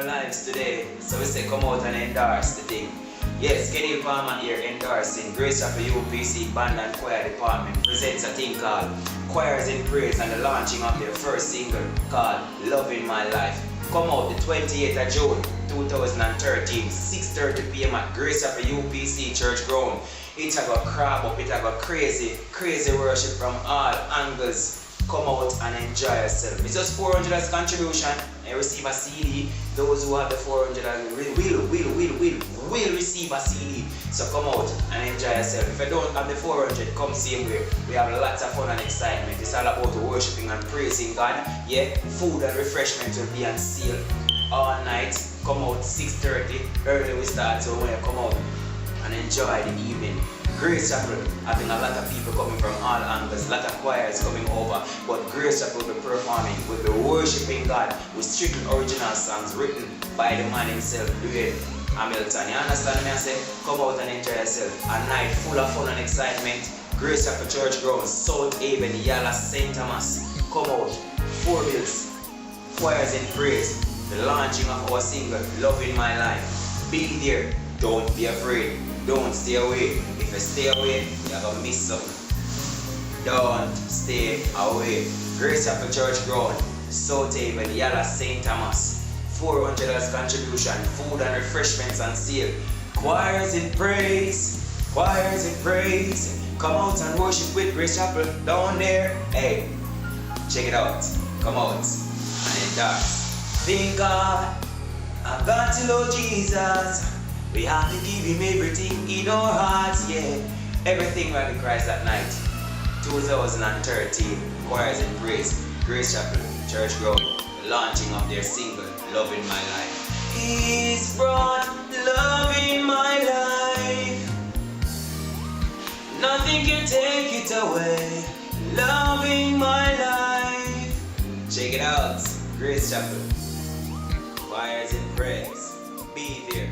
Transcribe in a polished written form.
lives today. So we say come out and endorse the thing. Yes, Kenny Palmer here endorsing Grace Chapel UPC Band and Choir Department presents a thing called Choirs in Praise and the launching of their first single called Loving My Life. Come out the 28th of June 2013, 6:30 p.m. at Grace Chapel UPC Church Ground. It's a go crab up, it's a go crazy worship from all angles. Come out and enjoy yourself. It's just 400 as contribution and receive a CD. Those who have the 400 will receive a CD. So come out and enjoy yourself. If you don't have the 400, come same way. We have lots of fun and excitement. It's all about worshiping and praising God. Yeah, food and refreshment will be on sale all night. Come out 6:30. Early we start, so when you come out and enjoy the evening. Grace Chapel having a lot of people coming from all angles, a lot of choirs coming over, but Grace Chapel will be performing, will be worshiping God with strictly original songs written by the man himself, Dwayne Hamilton. You understand me? I say, come out and enjoy yourself. A night full of fun and excitement. Grace Chapel Church Ground, South Haven, Yala, St. Thomas. Come out. 4 bills, choirs in praise, the launching of our single, Loving My Life. Be there. Don't be afraid. Don't stay away. If you stay away, you're going to miss something. Don't stay away. Grace Chapel Church Ground, South Haven, Yala, St. Thomas. $400 contribution, food and refreshments on sale. Choirs in praise, choirs in praise. Come out and worship with Grace Chapel down there. Hey, check it out. Come out and endorse. Thank God, I've got to know Jesus. We have to give him everything in our hearts, yeah. Everything right in Christ that night. 2013, Choirs in Praise, Grace Chapel, Church Ground, the launching of their single, Loving My Life. He's brought love in my life. Nothing can take it away. Loving my life. Check it out, Grace Chapel, Choirs in Praise. Be there.